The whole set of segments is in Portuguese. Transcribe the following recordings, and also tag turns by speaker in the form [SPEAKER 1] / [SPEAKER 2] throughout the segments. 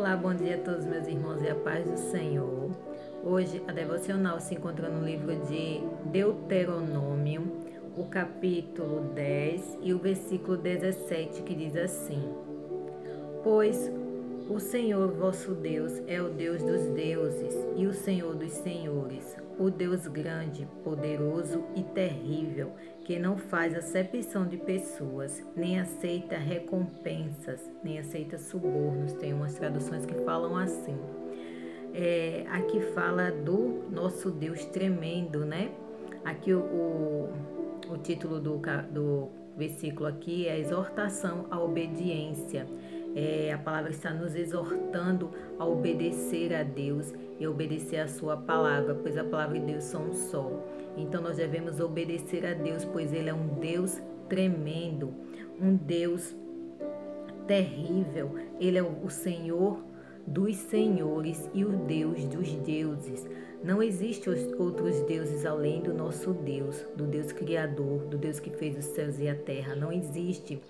[SPEAKER 1] Olá, bom dia a todos meus irmãos e a paz do Senhor. Hoje a devocional se encontra no livro de Deuteronômio, o capítulo 10 e o versículo 17, que diz assim: Pois o Senhor vosso Deus é o Deus dos deuses e o Senhor dos senhores, o Deus grande, poderoso e terrível, que não faz acepção de pessoas, nem aceita recompensas, nem aceita subornos. Tem umas traduções que falam assim. Aqui fala do nosso Deus tremendo, né? Aqui o título do versículo aqui é a exortação à obediência. A palavra está nos exortando a obedecer a Deus e obedecer a sua palavra, pois a palavra e Deus são um só. Então nós devemos obedecer a Deus, pois Ele é um Deus tremendo, um Deus terrível. Ele é o Senhor dos senhores e o Deus dos deuses. Não existem outros deuses além do nosso Deus, do Deus Criador, do Deus que fez os céus e a terra. Não existe.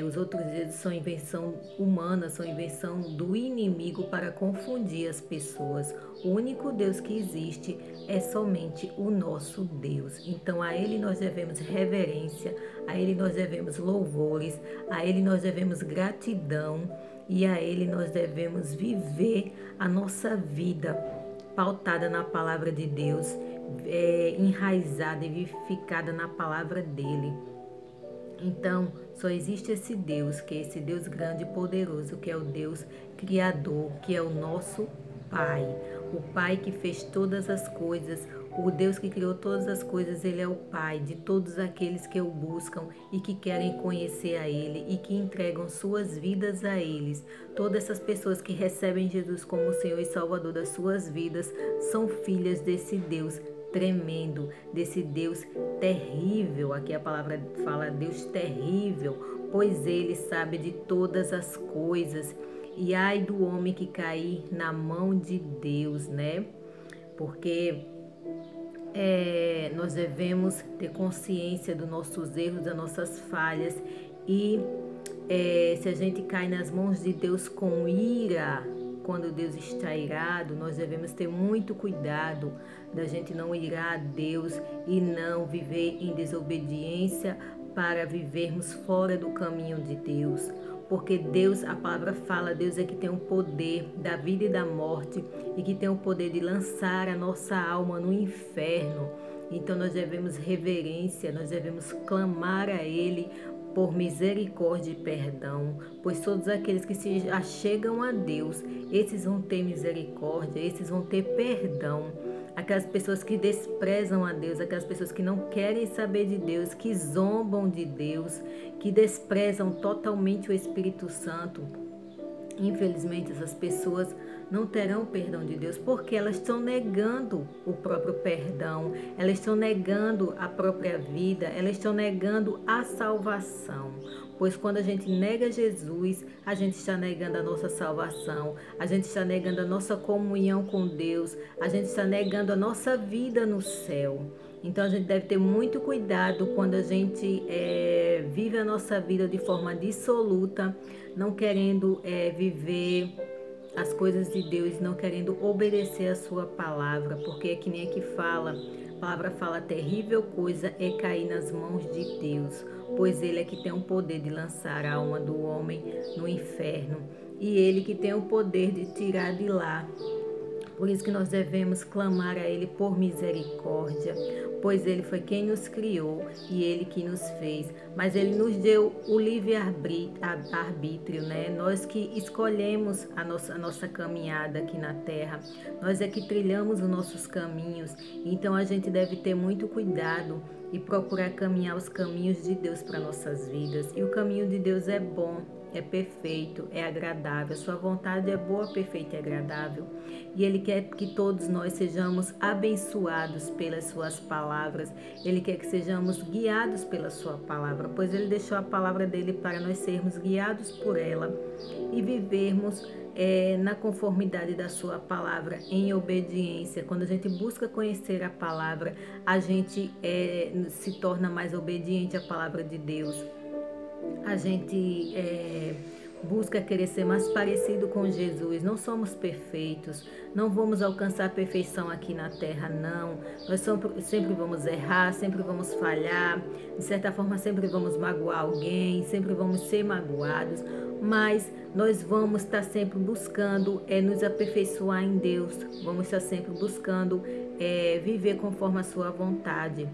[SPEAKER 1] Os outros deuses são invenção humana, são invenção do inimigo para confundir as pessoas. O único Deus que existe é somente o nosso Deus. Então a Ele nós devemos reverência, a Ele nós devemos louvores, a Ele nós devemos gratidão e a Ele nós devemos viver a nossa vida pautada na palavra de Deus, enraizada e vivificada na palavra dEle. Então, só existe esse Deus, que é esse Deus grande e poderoso, que é o Deus Criador, que é o nosso Pai. O Pai que fez todas as coisas, o Deus que criou todas as coisas, Ele é o Pai de todos aqueles que o buscam e que querem conhecer a Ele e que entregam suas vidas a Eles. Todas essas pessoas que recebem Jesus como Senhor e Salvador das suas vidas são filhas desse Deus tremendo, desse Deus terrível. Aqui a palavra fala Deus terrível, pois Ele sabe de todas as coisas. E ai do homem que cair na mão de Deus, né? Porque nós devemos ter consciência dos nossos erros, das nossas falhas. E se a gente cai nas mãos de Deus com ira, quando Deus está irado, nós devemos ter muito cuidado da gente não irar a Deus e não viver em desobediência para vivermos fora do caminho de Deus. Porque Deus, a palavra fala, Deus é que tem o poder da vida e da morte e que tem o poder de lançar a nossa alma no inferno. Então nós devemos reverência, nós devemos clamar a Ele por misericórdia e perdão, pois todos aqueles que se achegam a Deus, esses vão ter misericórdia, esses vão ter perdão. Aquelas pessoas que desprezam a Deus, aquelas pessoas que não querem saber de Deus, que zombam de Deus, que desprezam totalmente o Espírito Santo. Infelizmente, essas pessoas não terão perdão de Deus, porque elas estão negando o próprio perdão, elas estão negando a própria vida, elas estão negando a salvação. Pois quando a gente nega Jesus, a gente está negando a nossa salvação, a gente está negando a nossa comunhão com Deus, a gente está negando a nossa vida no céu. Então a gente deve ter muito cuidado quando a gente vive a nossa vida de forma dissoluta, não querendo viver as coisas de Deus, não querendo obedecer a sua palavra, porque é que nem aqui fala, a palavra fala, terrível coisa é cair nas mãos de Deus, pois Ele é que tem o poder de lançar a alma do homem no inferno, e Ele que tem o poder de tirar de lá. Por isso que nós devemos clamar a Ele por misericórdia, pois Ele foi quem nos criou e Ele que nos fez. Mas Ele nos deu o livre-arbítrio, né? Nós que escolhemos a nossa caminhada aqui na terra. Nós é que trilhamos os nossos caminhos. Então a gente deve ter muito cuidado e procurar caminhar os caminhos de Deus para nossas vidas. E o caminho de Deus é bom, é perfeito, é agradável. A sua vontade é boa, perfeita e agradável. E Ele quer que todos nós sejamos abençoados pelas suas palavras. Ele quer que sejamos guiados pela sua palavra, pois Ele deixou a palavra dele para nós sermos guiados por ela e vivermos na conformidade da sua palavra, em obediência. Quando a gente busca conhecer a palavra, a gente se torna mais obediente à palavra de Deus. A gente busca querer ser mais parecido com Jesus. Não somos perfeitos, não vamos alcançar a perfeição aqui na terra, não. Nós sempre vamos errar, sempre vamos falhar, de certa forma sempre vamos magoar alguém, sempre vamos ser magoados, mas nós vamos estar sempre buscando nos aperfeiçoar em Deus, vamos estar sempre buscando viver conforme a sua vontade.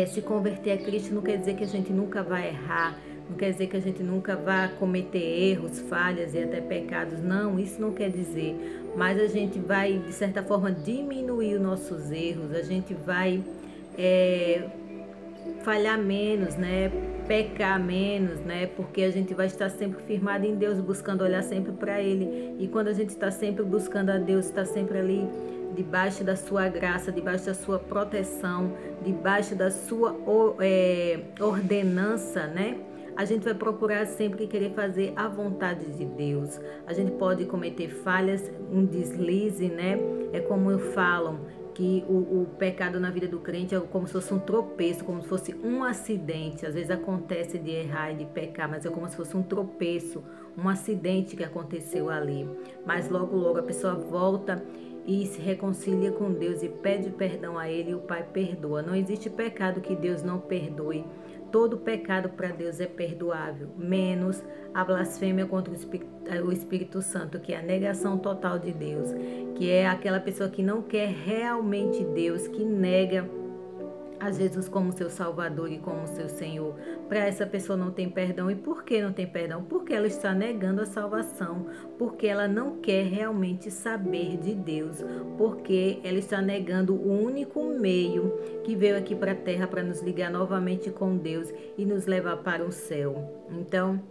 [SPEAKER 1] Se converter a Cristo não quer dizer que a gente nunca vai errar, não quer dizer que a gente nunca vai cometer erros, falhas e até pecados. Não, isso não quer dizer. Mas a gente vai, de certa forma, diminuir os nossos erros, a gente vai falhar menos, né? Pecar menos, né? Porque a gente vai estar sempre firmado em Deus, buscando olhar sempre para Ele. E quando a gente está sempre buscando a Deus, está sempre ali debaixo da sua graça, debaixo da sua proteção, debaixo da sua ordenança, né? A gente vai procurar sempre querer fazer a vontade de Deus. A gente pode cometer falhas, um deslize, né? É como falam, que o pecado na vida do crente é como se fosse um tropeço, como se fosse um acidente. Às vezes acontece de errar e de pecar, mas é como se fosse um tropeço, um acidente que aconteceu ali. Mas logo, logo a pessoa volta e se reconcilia com Deus e pede perdão a Ele e o Pai perdoa. Não existe pecado que Deus não perdoe. Todo pecado para Deus é perdoável, menos a blasfêmia contra o Espírito Santo, que é a negação total de Deus, que é aquela pessoa que não quer realmente Deus, que nega a Jesus como seu Salvador e como seu Senhor. Para essa pessoa não tem perdão. E por que não tem perdão? Porque ela está negando a salvação, porque ela não quer realmente saber de Deus, porque ela está negando o único meio que veio aqui para a terra para nos ligar novamente com Deus e nos levar para o céu. Então,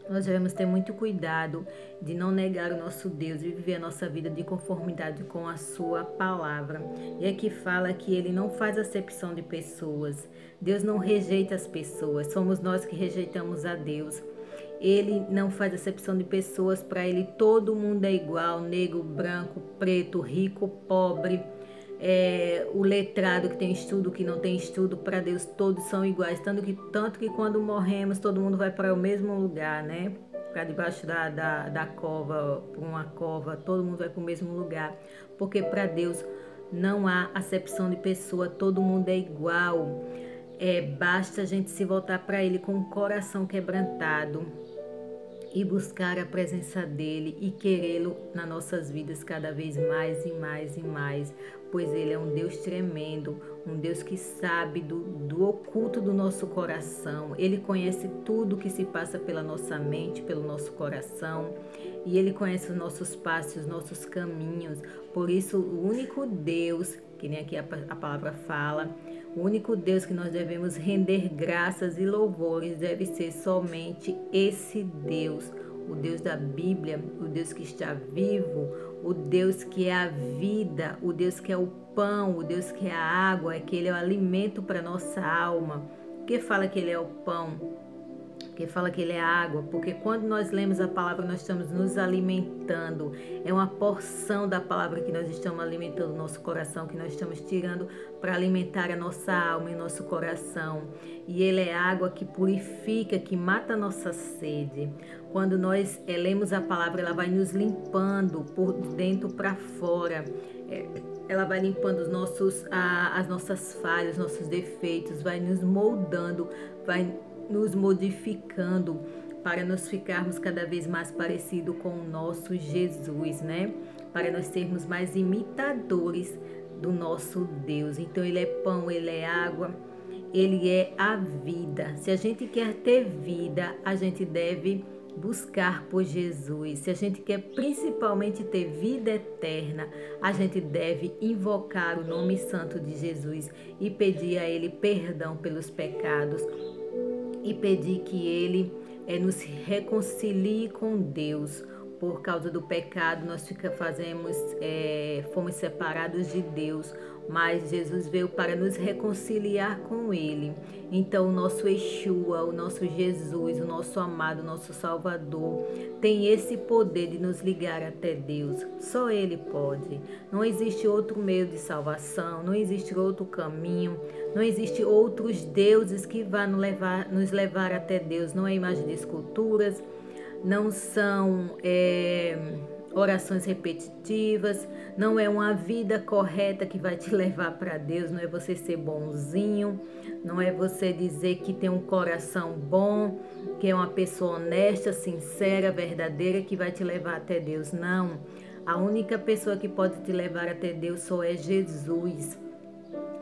[SPEAKER 1] nós devemos ter muito cuidado de não negar o nosso Deus e viver a nossa vida de conformidade com a sua palavra. E aqui fala que ele não faz acepção de pessoas. Deus não rejeita as pessoas, somos nós que rejeitamos a Deus. Ele não faz acepção de pessoas, para ele todo mundo é igual, negro, branco, preto, rico, pobre. O letrado que tem estudo, que não tem estudo, para Deus todos são iguais, tanto que quando morremos todo mundo vai para o mesmo lugar, né? Para debaixo da cova, para uma cova, todo mundo vai para o mesmo lugar, porque para Deus não há acepção de pessoa, todo mundo é igual. Basta a gente se voltar para Ele com o coração quebrantado e buscar a presença dele e querê-lo nas nossas vidas cada vez mais e mais e mais, pois ele é um Deus tremendo, um Deus que sabe do oculto do nosso coração. Ele conhece tudo que se passa pela nossa mente, pelo nosso coração, e ele conhece os nossos passos, os nossos caminhos. Por isso, o único Deus, que nem aqui a palavra fala, o único Deus que nós devemos render graças e louvores deve ser somente esse Deus, o Deus da Bíblia, o Deus que está vivo, o Deus que é a vida, o Deus que é o pão, o Deus que é a água, que Ele é o alimento para a nossa alma. Por que fala que Ele é o pão? Porque fala que Ele é água, porque quando nós lemos a palavra, nós estamos nos alimentando. É uma porção da palavra que nós estamos alimentando o nosso coração, que nós estamos tirando para alimentar a nossa alma e o nosso coração. E Ele é água que purifica, que mata a nossa sede. Quando nós lemos a palavra, ela vai nos limpando por dentro para fora. Ela vai limpando as nossas falhas, os nossos defeitos, vai nos moldando, vai nos modificando para nós ficarmos cada vez mais parecidos com o nosso Jesus, né? Para nós sermos mais imitadores do nosso Deus. Então Ele é pão, Ele é água, Ele é a vida. Se a gente quer ter vida, a gente deve buscar por Jesus. Se a gente quer principalmente ter vida eterna, a gente deve invocar o nome santo de Jesus e pedir a Ele perdão pelos pecados, e pedir que Ele nos reconcilie com Deus. Por causa do pecado, nós fomos separados de Deus, mas Jesus veio para nos reconciliar com Ele. Então, o nosso Yeshua, o nosso Jesus, o nosso amado, o nosso Salvador, tem esse poder de nos ligar até Deus. Só Ele pode. Não existe outro meio de salvação, não existe outro caminho, não existe outros deuses que vão nos levar até Deus. Não é imagem de esculturas, não são orações repetitivas, não é uma vida correta que vai te levar para Deus, não é você ser bonzinho, não é você dizer que tem um coração bom, que é uma pessoa honesta, sincera, verdadeira, que vai te levar até Deus. Não, a única pessoa que pode te levar até Deus só é Jesus.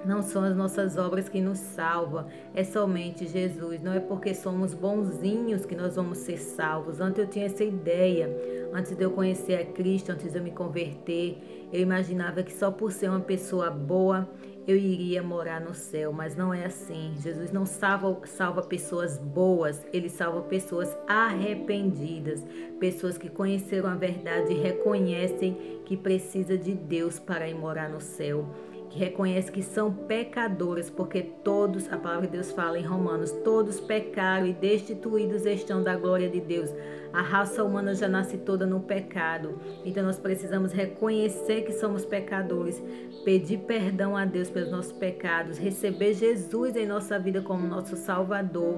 [SPEAKER 1] Não são as nossas obras que nos salvam, é somente Jesus. Não é porque somos bonzinhos que nós vamos ser salvos. Antes eu tinha essa ideia, antes de eu conhecer a Cristo, antes de eu me converter, eu imaginava que só por ser uma pessoa boa eu iria morar no céu, mas não é assim. Jesus não salva pessoas boas, ele salva pessoas arrependidas, pessoas que conheceram a verdade e reconhecem que precisa de Deus para ir morar no céu, que reconhece que são pecadores, porque todos, a palavra de Deus fala em Romanos, todos pecaram e destituídos estão da glória de Deus. A raça humana já nasce toda no pecado, então nós precisamos reconhecer que somos pecadores, pedir perdão a Deus pelos nossos pecados, receber Jesus em nossa vida como nosso Salvador,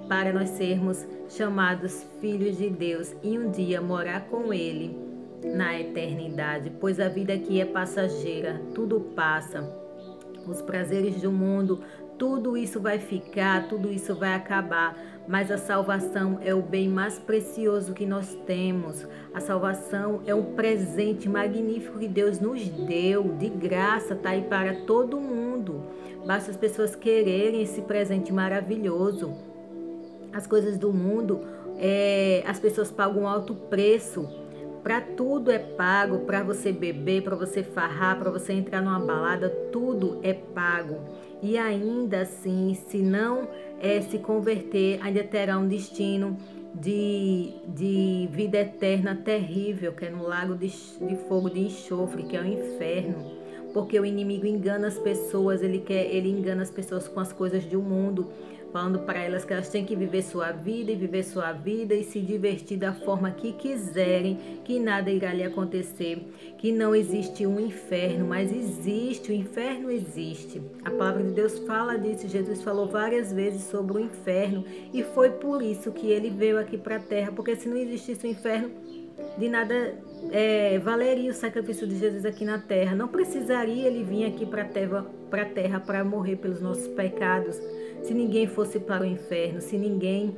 [SPEAKER 1] para nós sermos chamados filhos de Deus e um dia morar com Ele na eternidade, pois a vida aqui é passageira, tudo passa, os prazeres do mundo, tudo isso vai ficar, tudo isso vai acabar, mas a salvação é o bem mais precioso que nós temos. A salvação é um presente magnífico que Deus nos deu, de graça, tá aí para todo mundo. Basta as pessoas quererem esse presente maravilhoso. As coisas do mundo, as pessoas pagam um alto preço. Para tudo é pago, para você beber, para você farrar, para você entrar numa balada, tudo é pago. E ainda assim, se não se converter, ainda terá um destino de vida eterna terrível, que é no lago de fogo de enxofre, que é o inferno. Porque o inimigo engana as pessoas, ele engana as pessoas com as coisas do mundo, falando para elas que elas têm que viver sua vida e se divertir da forma que quiserem, que nada irá lhe acontecer, que não existe um inferno, mas existe, o inferno existe. A palavra de Deus fala disso, Jesus falou várias vezes sobre o inferno e foi por isso que ele veio aqui para a terra, porque se não existisse o inferno, de nada valeria o sacrifício de Jesus aqui na terra. Não precisaria ele vir aqui para a terra para morrer pelos nossos pecados, se ninguém fosse para o inferno, se ninguém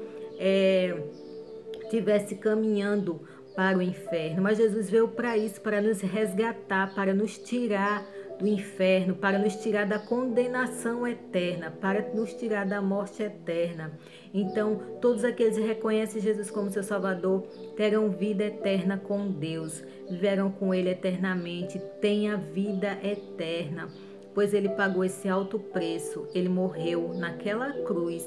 [SPEAKER 1] tivesse caminhando para o inferno. Mas Jesus veio para isso, para nos resgatar, para nos tirar do inferno, para nos tirar da condenação eterna, para nos tirar da morte eterna. Então, todos aqueles que reconhecem Jesus como seu Salvador terão vida eterna com Deus, viverão com Ele eternamente, têm a vida eterna, pois Ele pagou esse alto preço, Ele morreu naquela cruz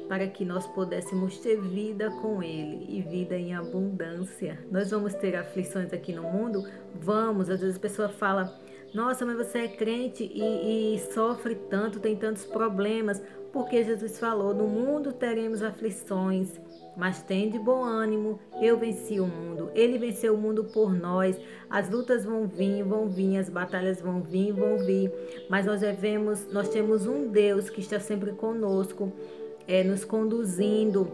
[SPEAKER 1] para que nós pudéssemos ter vida com Ele e vida em abundância. Nós vamos ter aflições aqui no mundo? Vamos. Às vezes a pessoa fala: nossa, mas você é crente e sofre tanto, tem tantos problemas. Porque Jesus falou: no mundo teremos aflições, mas tem de bom ânimo, eu venci o mundo. Ele venceu o mundo por nós. As lutas vão vir, as batalhas vão vir, mas nós temos um Deus que está sempre conosco, nos conduzindo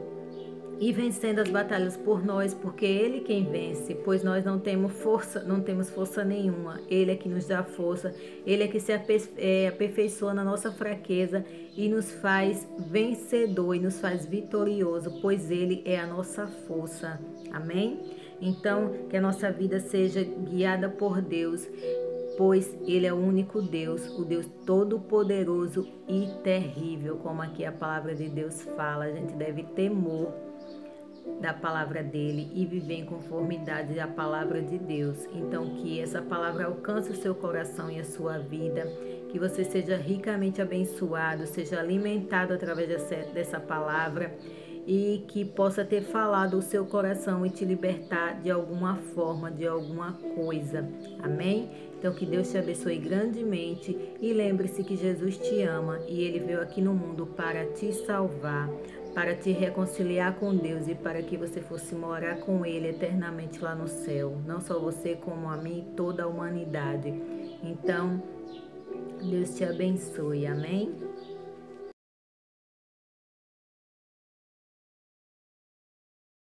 [SPEAKER 1] e vencendo as batalhas por nós, porque Ele quem vence, pois nós não temos força nenhuma. Ele é que nos dá força, Ele é que se aperfeiçoa na nossa fraqueza e nos faz vencedor e nos faz vitorioso, pois Ele é a nossa força. Amém? Então, que a nossa vida seja guiada por Deus, pois Ele é o único Deus, o Deus todo-poderoso e terrível, como aqui a palavra de Deus fala. A gente deve temor da palavra dele e viver em conformidade à palavra de Deus. Então, que essa palavra alcance o seu coração e a sua vida, que você seja ricamente abençoado, seja alimentado através dessa palavra e que possa ter falado o seu coração e te libertar de alguma forma, de alguma coisa. Amém? Então, que Deus te abençoe grandemente e lembre-se que Jesus te ama e Ele veio aqui no mundo para te salvar, para te reconciliar com Deus e para que você fosse morar com Ele eternamente lá no céu. Não só você, como a mim e toda a humanidade. Então, Deus te abençoe. Amém?